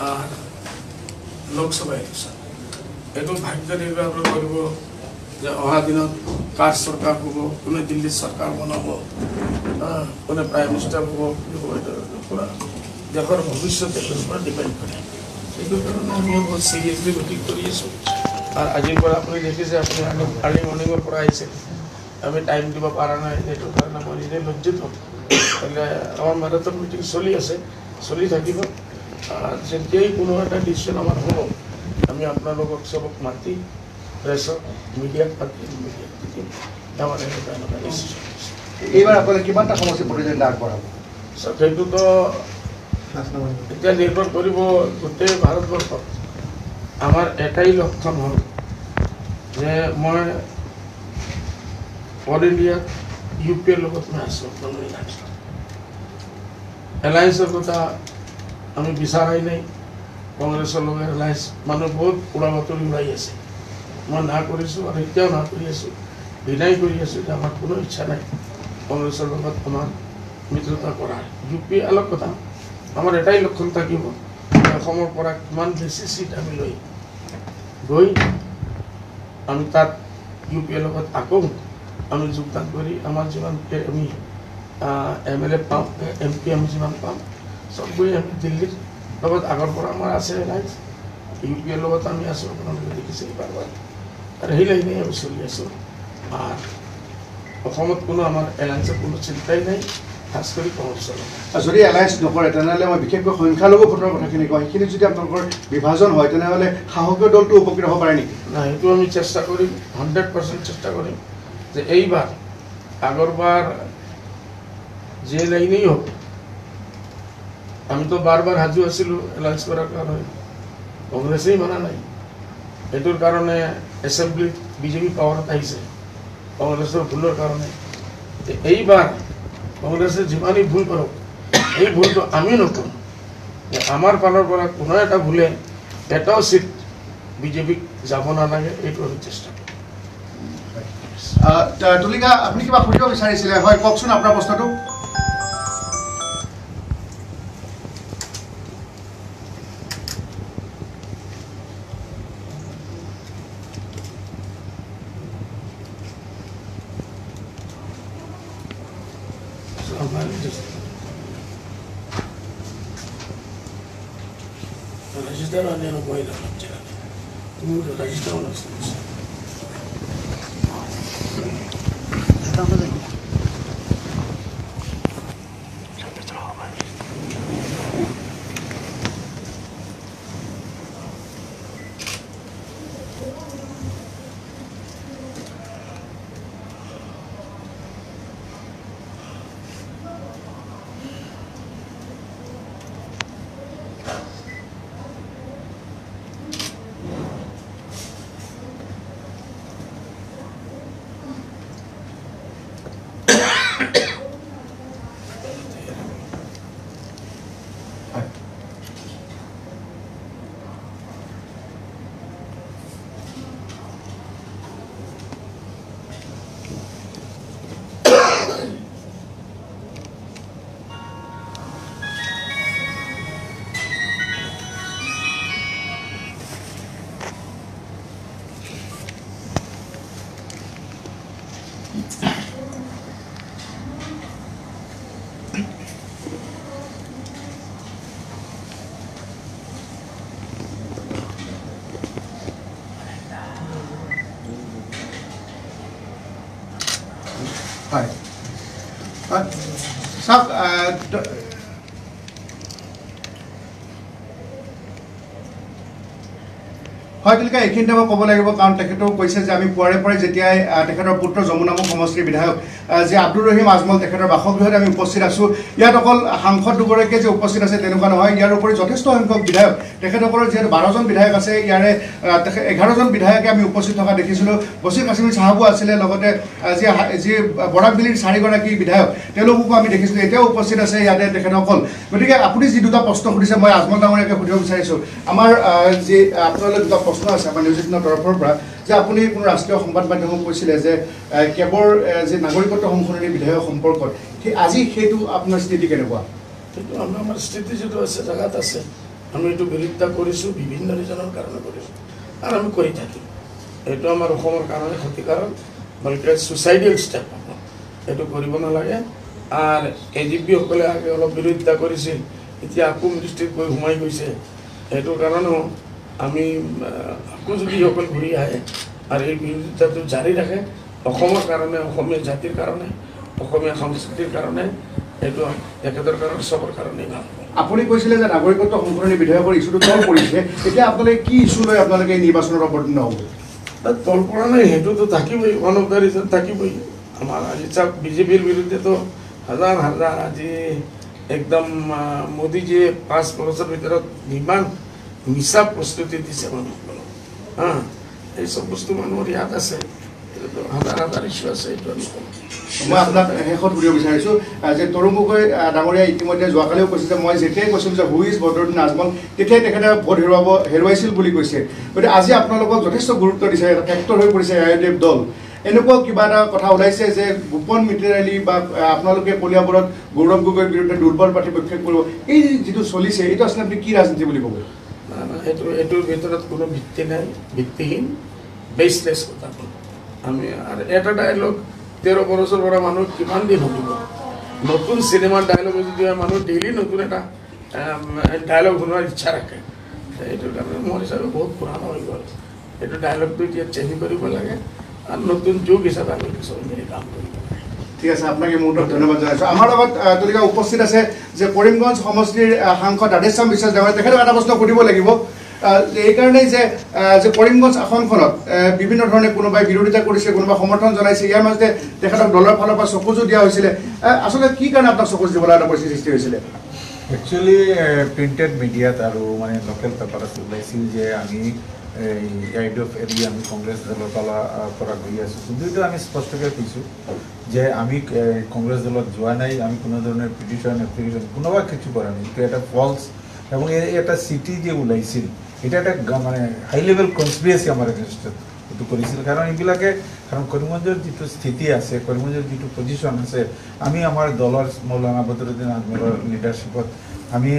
R Lok Sabha election এইটো ভাগ্য নিৰ্বাচন কৰিব যে অহা দিনত কাৰ চৰকাৰ হ'ব কোনে দিল্লীত চৰকাৰ বনাব কোনে প্ৰাইম মিনিষ্টাৰ হ'ব কি হ'ব এইটো পুৰা দেশৰ ভৱিষ্যত এইটোৰ ওপৰত ডিপেণ্ড কৰে সেইটো কাৰণে আমি বহুত চিৰিয়াছলি মিটিং কৰি আছোঁ আৰু আজিৰ পৰা আপুনি দেখিছে আপুনি আৰ্লি মৰ্ণিঙৰ পৰা আহিছে আমি টাইম দিব পৰা নাই সেইটো কাৰণে মই নিজে লজ্জিত হ'লে আমাৰ মেৰাথন মিটিং চলি আছে চলি থাকিব যেতিয়াই কোনো এটা ডিচিশ্যন আমাৰ হ'ব আমি আপোনালোকক চবক মাতি প্ৰেছক মিডিয়াক পাতি আমাৰ এনেকুৱা ডিচিশ্যন এইবাৰ আপোনালোকে কিমানটা সমষ্টি প্ৰতিদ্বন্দ্বিতা আগবঢ়াব সেইটোতো এতিয়া নিৰ্ভৰ কৰিব গোটেই ভাৰতবৰ্ষত আমাৰ এটাই লক্ষণ হ'ল যে মই অল ইণ্ডিয়াত ইউ পি এৰ লগত মই আছোঁ আপোনালোকে জানিছোঁ এলায়েন্সৰ কথা আমি বিচৰাই নাই কংগ্ৰেছৰ লগত এলায়েন্স মানুহ বহুত উৰা বাতৰি ওলাই আছে মই না কৰিছোঁ আৰু এতিয়াও না কৰি আছোঁ ডিনাই কৰি আছোঁ যে আমাৰ কোনো ইচ্ছা নাই কংগ্ৰেছৰ লগত আমাৰ মিত্ৰতা কৰাৰ ইউ পি অলপ কথা আমাৰ এটাই লক্ষণ থাকিব অসমৰ পৰা কিমান বেছি চিট আমি লৈ গৈ আমি তাত ইউ পি এৰ লগত আকৌ আমি যোগদান কৰি আমাৰ যিমান আমি MLA পাম MP আমি যিমান পাম চব গৈ আমি দিল্লীৰ লগত আগৰ পৰা আমাৰ আছে এলায়েন্স ইউ পি এৰ লগত আমি আছোঁ আপোনালোকে দেখিছে বাৰবাৰ আৰু সেই লাইনেই আমি চলি আছোঁ আৰু অসমত কোনো আমাৰ এলায়েন্সৰ কোনো চিন্তাই নাই খাস কৰি কংগ্ৰেছৰ যদি এলায়েন্স নকৰে তেনেহ'লে মই বিশেষকৈ সংখ্যালঘু ভোটৰ কথাখিনি কওঁ সেইখিনি যদি আপোনালোকৰ বিভাজন হয় তেনেহ'লে সাহসীয় দলটো উপকৃত হ'ব পাৰে নেকি নাই সেইটো আমি চেষ্টা কৰিম 100% চেষ্টা কৰিম যে এইবাৰ আগৰবাৰ যে লাইনেই হোক আমি তো বাৰবাৰ সাজু আছিলোঁ এলায়েন্স কৰাৰ কাৰণে কংগ্ৰেছেই মানা নাই এইটোৰ কাৰণে এছেম্বলিত বিজেপি পাৱাৰত আহিছে কংগ্ৰেছৰ ভুলৰ কাৰণে এইবাৰ কংগ্ৰেছে যিমানেই ভুল কৰক এই ভুলটো আমি নকৰোঁ যে আমাৰ ফালৰ পৰা কোনো এটা ভুলে এটাও চিট বিজেপিক যাব নালাগে এইটো আমি চেষ্টা কৰিম তুলিকা আপুনি কিবা সুধিব বিচাৰিছিলে হয় কওকচোন আপোনাৰ প্ৰশ্নটো Register on your mobile number. You register on us. হয় চাওক হয় তুলিকা এইখিনিতে মই ক'ব লাগিব কাৰণ তেখেতেও কৈছে যে আমি পুৱাৰে পৰাই যেতিয়াই তেখেতৰ পুত্ৰ যমুনামুখ সমষ্টিৰ বিধায়ক যে আব্দুৰ ৰহিম আজমল তেখেতৰ বাসগৃহত আমি উপস্থিত আছোঁ ইয়াত অকল সাংসদ দুগৰাকীয়ে যে উপস্থিত আছে তেনেকুৱা নহয় ইয়াৰ উপৰি যথেষ্ট সংখ্যক বিধায়ক তেখেতসকলৰ যিহেতু 12জন বিধায়ক আছে ইয়াৰে 11জন বিধায়কে আমি উপস্থিত থকা দেখিছিলোঁ বছিৰ কাছিমি চাহাবো আছিলে লগতে যি বৰাকবিলিৰ 4গৰাকী বিধায়ক তেওঁলোককো আমি দেখিছিলোঁ এতিয়াও উপস্থিত আছে ইয়াতে তেখেতসকল গতিকে আপুনি যি দুটা প্ৰশ্ন সুধিছে মই আজমল ডাঙৰীয়াকে সুধিব বিচাৰিছোঁ আমাৰ যি আপোনালোকে দুটা প্ৰশ্ন আছে আমাৰ নিউজ 18ৰ তৰফৰ পৰা যে আপুনি কোনো ৰাষ্ট্ৰীয় সংবাদ মাধ্যমক কৈছিলে যে কেৱল যে নাগৰিকত্ব সংশোধনী বিধেয়ক সম্পৰ্কত আজি সেইটো আপোনাৰ স্থিতি কেনেকুৱা কিন্তু আমাৰ স্থিতি যেটো আছে জাগাত আছে আমি এইটো বিৰোধিতা কৰিছোঁ, বিভিন্ন ৰিজনৰ কাৰণে কৰিছোঁ আৰু আমি কৰি থাকিম। এইটো আমাৰ অসমৰ কাৰণে ক্ষতিকাৰক, বলকে ছুচাইডেল ষ্টেপ হ'ব, এইটো কৰিব নালাগে। আৰু AGP-সকলে আগে অলপ বিৰোধিতা কৰিছিল, এতিয়া আকৌ মিনিষ্ট্ৰীত গৈ সোমাই গৈছে। এইটোৰ কাৰণেও আমি আকৌ যদি সকল ঘূৰি আহে আৰু এই বিৰোধিতাটো জাৰি ৰাখে, অসমৰ কাৰণে, অসমীয়া জাতিৰ কাৰণে, অসমীয়া সংস্কৃতিৰ কাৰণে, এইটো তেখেতৰ কাৰণে চবৰ কাৰণেই ভাল। আপুনি কৈছিলে যে নাগৰিকত্ব সংশোধনী বিধেয়কৰ ইছ্যুটো তল পৰিছে, এতিয়া আপোনালোকে কি ইছ্যু লৈ আপোনালোকে নিৰ্বাচনত অৱতীৰ্ণ হ'ব? তল পৰা নাই, সেইটোতো থাকিবই, ওৱান অফ দ্য ৰিজন থাকিবই। আমাৰ আজি চাওক, বিজেপিৰ বিৰুদ্ধেতো হাজাৰ হাজাৰ, আজি একদম মোদীজীয়ে 5 বছৰৰ ভিতৰত ইমান মিছা প্ৰস্তুতি দিছে মানুহসকলক। এই চব বস্তু মানুহৰ ইয়াত আছে, হাজাৰ হাজাৰ ইছ্যু আছে। এইটো আমি মই আপোনাক শেষত সুধিব বিচাৰিছোঁ যে তৰুণ গগৈ ডাঙৰীয়াই ইতিমধ্যে যোৱাকালিও কৈছে যে মই যেতিয়াই কৈছিলোঁ যে হু ইজ বদৰুদ্দিন আজমল, তেতিয়াই তেখেতে ভোট হেৰুৱাইছিল বুলি কৈছে। গতিকে আজি আপোনালোকক যথেষ্ট গুৰুত্ব দিছে, এটা ফেক্টৰ হৈ পৰিছে এআইডিএফ দল। এনেকুৱা কিবা এটা কথা ওলাইছে যে গোপন মিটেৰিয়েলি বা আপোনালোকে কলিয়াবৰত গৌৰৱ গগৈৰ বিৰুদ্ধে দুৰ্বল প্ৰাৰ্থী প্ৰক্ষেপ কৰিব, এই যিটো চলিছে এইটো আচলতে আপুনি কি ৰাজনীতি বুলি ক'ব? এইটোৰ ভিতৰত কোনো ভিত্তি নাই, ভিত্তিহীন, বেচলেছ কথা। আমি আৰু এটা ডায়লগ 13 বছৰৰ পৰা মানুহ কিমান দিন শুনিব? নতুন চিনেমাৰ ডায়লগ যদি মানুহ ডেইলি নতুন এটা ডায়লগ শুনোৱাৰ ইচ্ছা ৰাখে, এইটোৰ কাৰণে মোৰ হিচাপে বহুত পুৰাণা হৈ গ'ল। এইটো ডায়লগটো এতিয়া চেঞ্জ কৰিব লাগে আৰু নতুন যুগ হিচাপে আমি কিছুমান মিলি কাম কৰিব লাগে। ঠিক আছে, আপোনাক এই মুহূৰ্তত ধন্যবাদ জনাইছোঁ। আমাৰ লগত তুলিকা উপস্থিত আছে যে কৰিমগঞ্জ সমষ্টিৰ সাংসদ ৰাধেশ্যাম বিশ্বাস ডাঙৰীয়া। তেখেতক এটা প্ৰশ্ন সুধিব লাগিব, এইকাৰণেই যে কৰিমগঞ্জ আসনখনত বিভিন্ন ধৰণে কোনোবাই বিৰোধিতা কৰিছে, কোনোবাই সমৰ্থন জনাইছে, ইয়াৰ মাজতে তেখেতক দলৰ ফালৰ পৰা চকুজো দিয়া হৈছিলে। আচলতে কি কাৰণে আপোনাক চকুজ দিব লগা পৰিস্থিতি সৃষ্টি হৈছিলে? একচুৱেলি প্ৰিণ্টেড মিডিয়াত আৰু মানে লোকেল পেপাৰত ওলাইছিল যে আমি AIDF এৰি আমি কংগ্ৰেছ দলৰ পৰা গৈ আছোঁ। কিন্তু এইটো আমি স্পষ্টকৈ কৈছোঁ যে আমি কংগ্ৰেছ দলত যোৱা নাই, আমি কোনো ধৰণৰ পিটিশ্যন এপ্লিকেশ্যন কোনোবা কিছু কৰা নাই। এইটো এটা ফলছ, এবং এই এটা চিটি যে ওলাইছিল এটা একটা মানে হাই লেভেল কনস্পিৰেচি আমাৰ এগেইনষ্টত এইটো কৰিছিল। কাৰণ এইবিলাকে, কাৰণ কৰিমগঞ্জৰ যিটো স্থিতি আছে, কৰিমগঞ্জৰ যিটো পজিশ্যন আছে, আমি আমাৰ দলৰ মৌলানা বদৰুদ্দিন আজমলৰ লিডাৰশ্বিপত আমি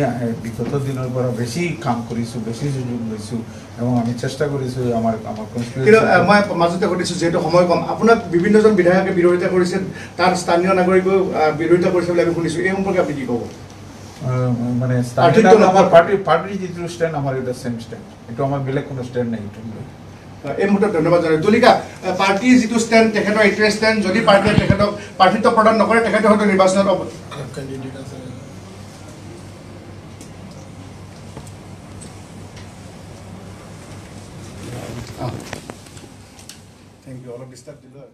বিগত দিনৰ পৰা বেছি কাম কৰিছোঁ, বেছি সুযোগ লৈছোঁ এবং আমি চেষ্টা কৰিছোঁ আমাৰ কনস্পিৰেচি। কিন্তু মই মাজতে সুধিছোঁ, যিহেতু সময় কম, আপোনাক বিভিন্নজন বিধায়কে বিৰোধিতা কৰিছে, তাৰ স্থানীয় নাগৰিকেও বিৰোধিতা কৰিছে বুলি আমি শুনিছোঁ, এই সম্পৰ্কে আপুনি কি ক'ব? মানে আমার পার্টির যে স্ট্যান্ড আমার এটা সেম স্ট্যান্ড, এটা আমার বেলেগ কোনো স্ট্যান্ড নাই। এই মুহূৰ্তত ধন্যবাদ জনাই তুলিকা, পাৰ্টিৰ যিটো ষ্টেণ্ড, তেখেতৰ এইটোৱে ষ্টেণ্ড, যদি পাৰ্টীয়ে তেখেতক প্ৰাৰ্থিত্ব প্ৰদান নকৰে তেখেতে হয়তো নিৰ্বাচনত থেংক ইউ, অলপ ডিষ্টাৰ্ব দিলোঁ।